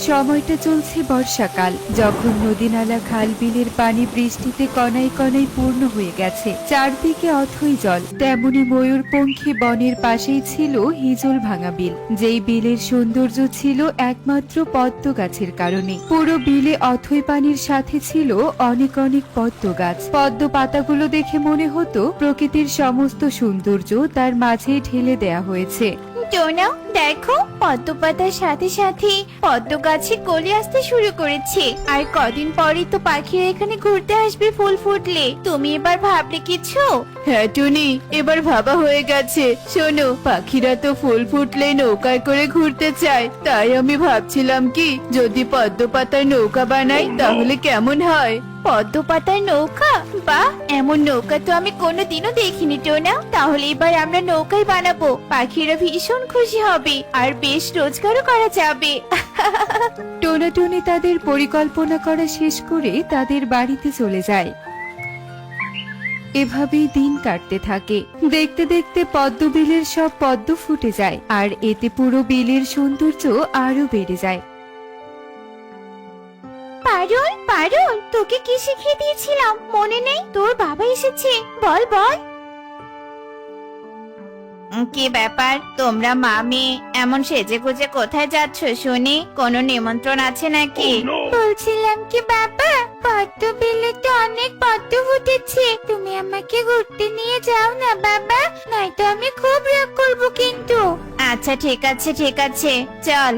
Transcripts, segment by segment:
সময়টা চলছে বর্ষাকাল, যখন নদী নালা খাল বিলের পানি বৃষ্টিতে কণায় কণায় পূর্ণ হয়ে গেছে। চারদিকে অথই জল। তেমনি ময়ূরপঙ্খী বনের পাশেই ছিল হিজল ভাঙা বিল, যেই বিলের সৌন্দর্য ছিল একমাত্র পদ্ম গাছের কারণে। পুরো বিলে অথই পানির সাথে ছিল অনেক অনেক পদ্ম গাছ। পদ্ম পাতাগুলো দেখে মনে হতো প্রকৃতির সমস্ত সৌন্দর্য তার মাঝে ঢেলে দেয়া হয়েছে। টোনা, দেখো পদ্ম পাতার সাথে সাথে পদ্ম গাছে কলি আসতে শুরু করেছে। আর কদিন পরই তো পাখিরা এখানে ঘুরতে আসবে ফুল ফুটলে। তুমি এবার ভাবলে কিছু? হ্যাঁ টুনি, এবার ভাবা হয়ে গেছে। শোনো, পাখিরা তো ফুল ফুটলে নৌকায় করে ঘুরতে চায়, তাই আমি ভাবছিলাম কি যদি পদ্ম পাতার নৌকা বানাই তাহলে কেমন হয়। পদ্ম পাতার নৌকা? বাহ, এমন নৌকা তো আমি কোনোদিনও দেখিনি টোনা। তাহলে এবার আমরা নৌকাই বানাবো। পাখিরা ভীষণ খুশি হবে আর বেশ রোজগারও করা যাবে। টোনা টুনি তাদের পরিকল্পনা করা শেষ করে তাদের বাড়িতে চলে যায়। এভাবেই দিন কাটতে থাকে। দেখতে দেখতে পদ্ম বিলের সব পদ্ম ফুটে যায়, আর এতে পুরো বিলের সৌন্দর্য আরো বেড়ে যায়। পারুল, পারুল, তোকে কি শিখিয়ে দিয়েছিলাম মনে নেই? তোর বাবা এসেছে, বল বল। কি ব্যাপার, তোমরা মামি এমন সেজে গুজে কোথায় যাচ্ছ শুনি? কোনো নিমন্ত্রণ আছে নাকি? বলছিলাম কি বাবা, পদ্ম বিলে তো অনেক পদ্ম ফুটেছে, তুমি আমাকে ঘুরতে নিয়ে যাও না বাবা, নয়তো আমি খুব রাগ করবো কিন্তু। আচ্ছা ঠিক আছে ঠিক আছে, চল।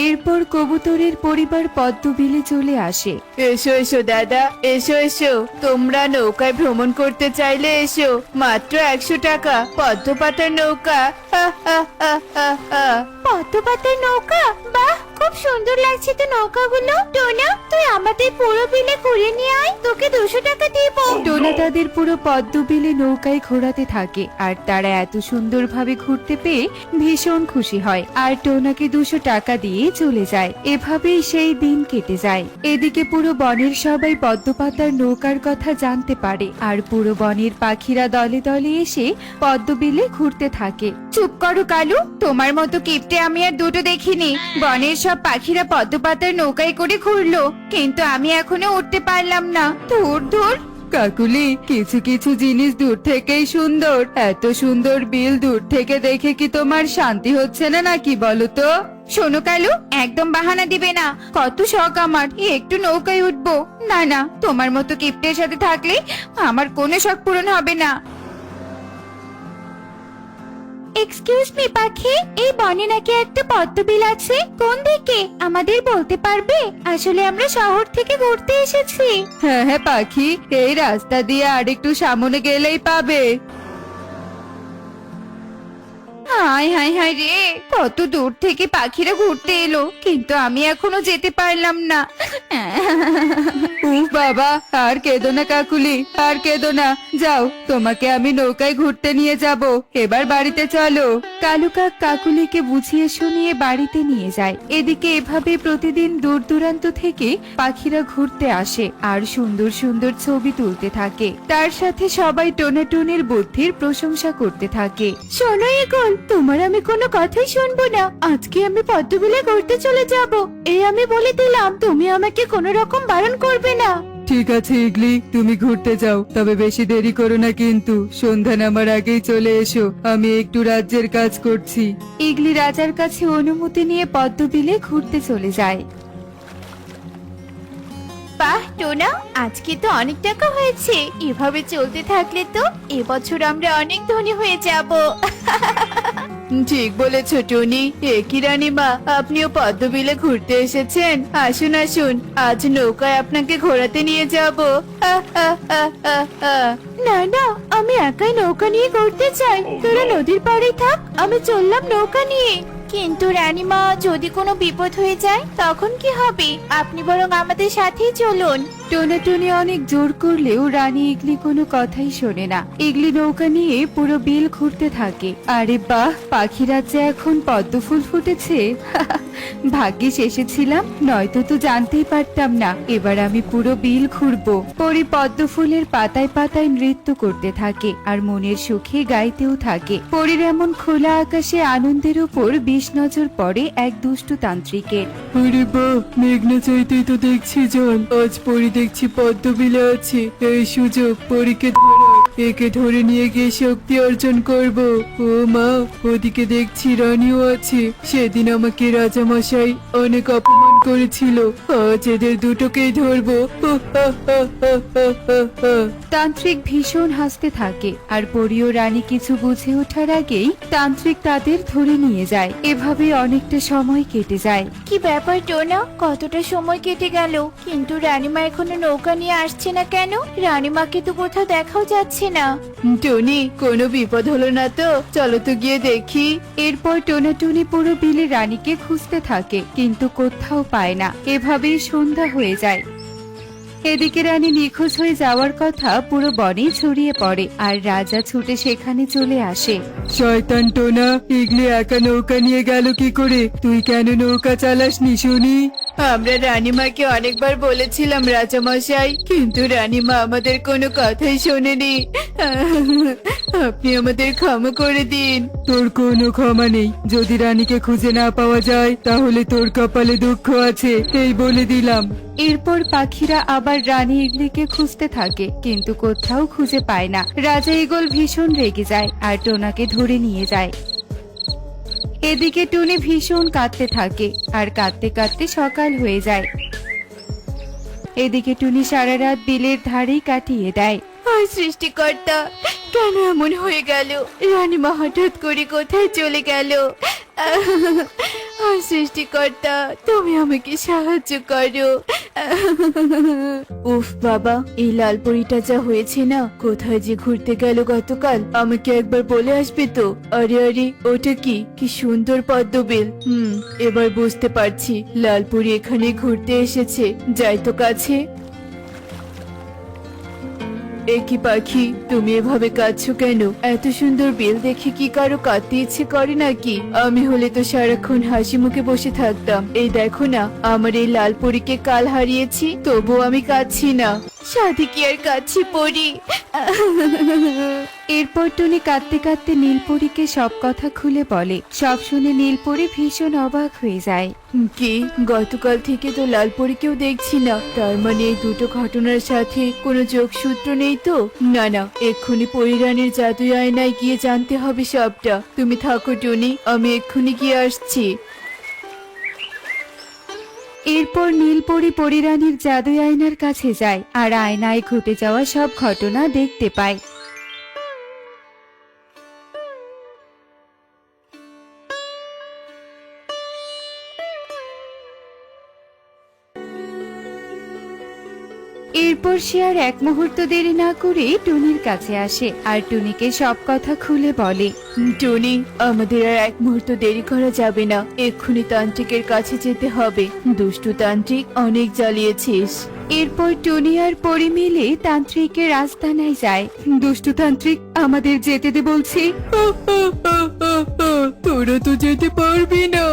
এরপর কবুতরের পরিবার পদ্ম বিলে চলে আসে। এসো এসো দাদা, এসো এসো, তোমরা নৌকায় ভ্রমণ করতে চাইলে এসো, মাত্র 100 টাকা, পদ্ম পাতার নৌকা। হা, হা, হা, হা, হা। পদ্ম পাতার নৌকা? বাহ, খুব সুন্দর লাগছে তো নৌকাগুলো। টোনা, তুই আমাদের পুরো বিলে ঘুরে নিয়ে আয়, তোকে 200 টাকা দিব। টোনা তাদের পুরো পদ্ম বিলে নৌকায় ঘোরাতে থাকে, আর তারা এত সুন্দরভাবে ঘুরতে পেয়ে ভীষণ খুশি হয়, আর টোনাকে 200 টাকা দিয়ে চলে যায়। এভাবেই সেই দিন কেটে যায়। এদিকে পুরো বনের সবাই পদ্ম পাতার নৌকার কথা জানতে পারে, আর পুরো বনের পাখিরা দলে দলে এসে পদ্ম বিলে ঘুরতে থাকে। চুপ করো কালু, তোমার মতো কিপটে আমি আর দুটো দেখিনি। বনের সব পাখিরা পদ্ম পাতার নৌকায় করে ঘুরলো, কিন্তু আমি এখনো উঠতে পারলাম না। ধুর ধুর। কাকুলি, কিছু কিছু জিনিস দূর থেকেই সুন্দর। এত সুন্দর বিল দূর থেকে দেখে কি তোমার শান্তি হচ্ছে না নাকি বলো তো? শোনো কালু, একদম বাহানা দিবে না। কত শখ আমার একটু নৌকায় উঠবো। না না, তোমার মতো কিপ্টের সাথে থাকলে আমার কোনো শখ পূরণ হবে না। এক্সকিউজ মি পাখি, এই বনে নাকি একটা পদ্মবিল আছে, কোন দিকে আমাদের বলতে পারবে? আসলে আমরা শহর থেকে ঘুরতে এসেছি। হ্যাঁ হ্যাঁ পাখি, এই রাস্তা দিয়ে আরেকটু সামনে গেলেই পাবে। হাই হাই হাই রে, কত দূর থেকে পাখিরা ঘুরতে এলো, কিন্তু আমি এখনো যেতে পারলাম না। উফ বাবা, আর কেঁদো না কাকুলি, আর কেঁদো না। যাও, তোমাকে আমি নৌকায় ঘুরতে নিয়ে যাব। এবার বাড়িতে চলো। কালু কাক কাকুলিকে বুঝিয়ে শুনিয়ে বাড়িতে নিয়ে যায়। এদিকে এভাবে প্রতিদিন দূর দূরান্ত থেকে পাখিরা ঘুরতে আসে আর সুন্দর সুন্দর ছবি তুলতে থাকে। তার সাথে সবাই টোনাটুনির বুদ্ধির প্রশংসা করতে থাকে। শোনো ইগল, তোমার আমি কোনো কথাই শুনবো না। আজকে আমি পদ্মবিলে ঘুরতে চলে যাব, এই আমি বলে দিলাম। তুমি আমাকে কোনো রকম বারণ করবে না। ঠিক আছে ইগলি, তুমি ঘুরতে যাও, তবে বেশি দেরি করো না কিন্তু। সন্ধ্যা নামার আগেই চলে এসো, আমি একটু রাজ্যের কাজ করছি। ইগলি রাজার কাছে অনুমতি নিয়ে পদ্মবিলে ঘুরতে চলে যায়। বাহ টোনা, আজকে তো অনেক টাকা হয়েছে। এভাবে চলতে থাকলে তো এবছর আমরা অনেক ধনী হয়ে যাব। ঠিক বলেছ টুনি। একই রানীমা, আপনিও পদ্মবিলে ঘুরতে এসেছেন? আসুন আসুন, আজ নৌকায় আপনাকে ঘোরাতে নিয়ে যাব। না না, আমি একাই নৌকা নিয়ে ঘুরতে চাই। তোরা নদীর পাড়ে থাক, আমি চললাম নৌকা নিয়ে। কিন্তু রানীমা, যদি কোনো বিপদ হয়ে যায় তখন কি হবে? আপনি বরং আমাদের সাথেই চলুন। টোনাটুনি অনেক জোর করলেও রানী ইগলি কোনো কথাই শোনে না। ইগলি নৌকা নিয়ে পুরো বিল ঘুরতে থাকে। আরে বাহ, পাখিরা যে এখন পদ্ম ফুল ফুটেছে। ভাগ্যিস এসেছিলাম, নয়তো তো জানতেই পারতাম না। এবার আমি পুরো বিল ঘুরবো। পরি পদ্ম ফুলের পাতায় পাতায় নৃত্য করতে থাকে আর মনের সুখে গাইতেও থাকে। পরীর এমন খোলা আকাশে আনন্দের উপর বিষ নজর পড়ে এক দুষ্টু তান্ত্রিকের। আরে বাহ, মেঘনা চাইতেই তো দেখছি জল। আজ পরি দেখছি পদ্ম বিলে আছে। এই সুযোগ পরীকে ধরার। একে ধরে নিয়ে গিয়ে শক্তি অর্জন করব। ও মা, ওদিকে দেখছি রানীও আছে। সেদিন আমাকে রাজামশাই অনেক অপমান করেছিল। আজ এদের দুটোকেই ধরবো। তান্ত্রিক ভীষণ হাসতে থাকে আর পরি ও রানী কিছু বুঝে ওঠার আগেই তান্ত্রিক তাদের ধরে নিয়ে যায়। এভাবে অনেকটা সময় কেটে যায়। কি ব্যাপার টোনা, কতটা সময় কেটে গেল কিন্তু রানীমা এখনো নৌকা নিয়ে আসছে না কেন? রানীমাকে তো কোথাও দেখাও যাচ্ছে না। টনি, কোনো বিপদ হলো না তো? চলো তো গিয়ে দেখি। এরপর টোনাটুনি পুরো বিলে রানীকে খুঁজতে থাকে কিন্তু কোথাও পায় না। এভাবেই সন্ধ্যা হয়ে যায়। এদিকে রানী নিখোঁজ হয়ে যাওয়ার কথা পুরো বনে ছড়িয়ে পড়ে আর রাজা ছুটে সেখানে চলে আসে। শয়তান টোনা, ইগলি একা নৌকা নিয়ে গেল কি করে? তুই কেন নৌকা চালাসনি শুনি? আমরা রানীমাকে অনেকবার বলেছিলাম রাজামশাই, কিন্তু রানীমা আমাদের কোনো কথাই শোনেনি। আপনি আমাদের ক্ষমা করে দিন। তোর কোনো ক্ষমা নেই। যদি রানীকে খুঁজে না পাওয়া যায় তাহলে তোর কপালে দুঃখ আছে, এই বলে দিলাম। এরপর পাখিরা আবার রানী ইগলিকে খুঁজতে থাকে কিন্তু কোথাও খুঁজে পায় না। রাজা ইগল ভীষণ রেগে যায় আর টোনাকে ধরে নিয়ে যায়। এদিকে টুনি ভীষণ কাঁদতে থাকে আর কাঁদতে কাঁদতে সকাল হয়ে যায়। এদিকে টুনি সারা রাত বিলের ধারেই কাটিয়ে দেয়। হায় সৃষ্টিকর্তা, কেন এমন হয়ে গেল? রানীমা হঠাৎ করে কোথায় চলে গেল? হায় সৃষ্টিকর্তা, তুমি আমাকে সাহায্য করো। উফ বাবা, এই লাল পরীটা যা হয়েছে না, কোথায় যে ঘুরতে গেল গতকাল? আমাকে একবার বলে আসবে তো। আরে আরে, ওটা কি কি সুন্দর পদ্মবেল। এবার বুঝতে পারছি লালপুরি এখানে ঘুরতে এসেছে। যাই তো কাছে। একই পাখি, তুমি এভাবে কাঁদছো কেন? এত সুন্দর বেল দেখে কি কারো কাঁদতে ইচ্ছে করে নাকি? আমি হলে তো সারাক্ষণ হাসি মুখে বসে থাকতাম। এই দেখো না, আমার এই লাল পরীকে কাল হারিয়েছি, তবুও আমি কাঁদছি না। সাথে কি আর কাঁদছি পরি? এরপর টুনি কাঁদতে কাঁদতে নীলপরীকে সব কথা খুলে বলে। সব শুনে নীলপরী ভীষণ অবাক হয়ে যায়। কি, গতকাল থেকে তো লাল পরীকেও দেখছি না। তার মানে এই দুটো ঘটনার সাথে কোনো যোগসূত্র নেই তো? না না, এক্ষুনি পরিরানীর জাদু আয়নায় গিয়ে জানতে হবে সবটা। তুমি থাকো টুনি, আমি এক্ষুনি গিয়ে আসছি। এরপর নীলপরী পরিরানীর জাদুই আয়নার কাছে যায় আর আয়নায় ঘটে যাওয়া সব ঘটনা দেখতে পায়। এরপর সে আর এক মুহূর্ত দেরি না করে টুনির কাছে আসে আর টুনিকে সব কথা খুলে বলে। টুনি, আমাদের আর এক মুহূর্ত দেরি করা যাবে না। এক্ষুনি তান্ত্রিকের কাছে যেতে হবে। দুষ্টু তান্ত্রিক, অনেক জ্বালিয়েছিস। এরপর টুনি আর পরি মিলে তান্ত্রিকের আস্তানায় যায়। দুষ্টু তান্ত্রিক, আমাদের যেতে দে বলছি। তোরা তো যেতে পারবি না।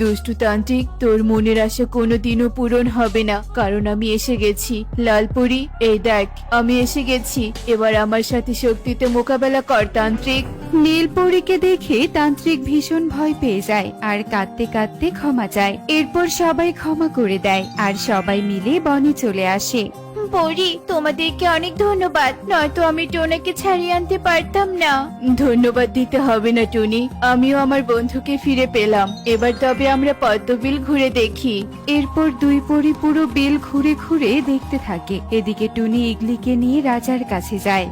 দুষ্টু তান্ত্রিক, তোর মনের আশা কোনোদিনও পূরণ হবে না, কারণ আমি এসে গেছি। লালপুরি, এই দেখ, আমি এসে গেছি। এবার আমার সাথে শক্তিতে মোকাবেলা কর তান্ত্রিক। নীলপরীকে দেখে তান্ত্রিক ভীষণ ভয় পেয়ে যায় আর কাঁদতে কাঁদতে ক্ষমা চায়। এরপর সবাই ক্ষমা করে দেয় আর সবাই মিলে বনে চলে আসে। পরি, তোমাদেরকে অনেক ধন্যবাদ, নয়তো আমি টোনাকে ছাড়িয়ে আনতে পারতাম না। ধন্যবাদ দিতে হবে না টুনি, আমিও আমার বন্ধুকে ফিরে পেলাম। এবার তবে আমরা পদ্মবিল ঘুরে দেখি। এরপর দুই পরী পুরো বিল ঘুরে ঘুরে দেখতে থাকে। এদিকে টুনি ইগলিকে নিয়ে রাজার কাছে যায়।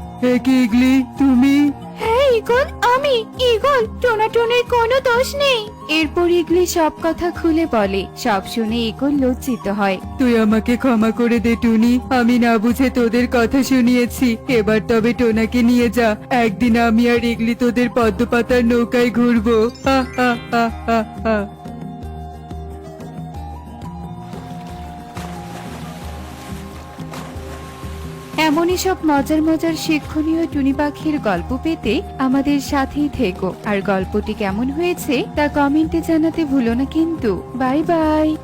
কি ইগলি, তুমি? হ্যাঁ ইগল, আমি ইগল। টোনাটুনির কোনো দোষ নেই। এরপর ইগলি সব কথা খুলে বলে। সব শুনে ইগল লজ্জিত হয়। তুই আমাকে ক্ষমা করে দে টুনি, আমি না বুঝে তোদের কথা শুনিয়েছি। এবার তবে টোনাকে নিয়ে যা। একদিন আমি আর ইগলি তোদের পদ্মপাতার নৌকায় ঘুরবো। হা হা হা হা হা। এমনই সব মজার মজার শিক্ষণীয় টুনি পাখির গল্প পেতে আমাদের সাথেই থেকো। আর গল্পটি কেমন হয়েছে তা কমেন্টে জানাতে ভুলো না কিন্তু। Bye bye.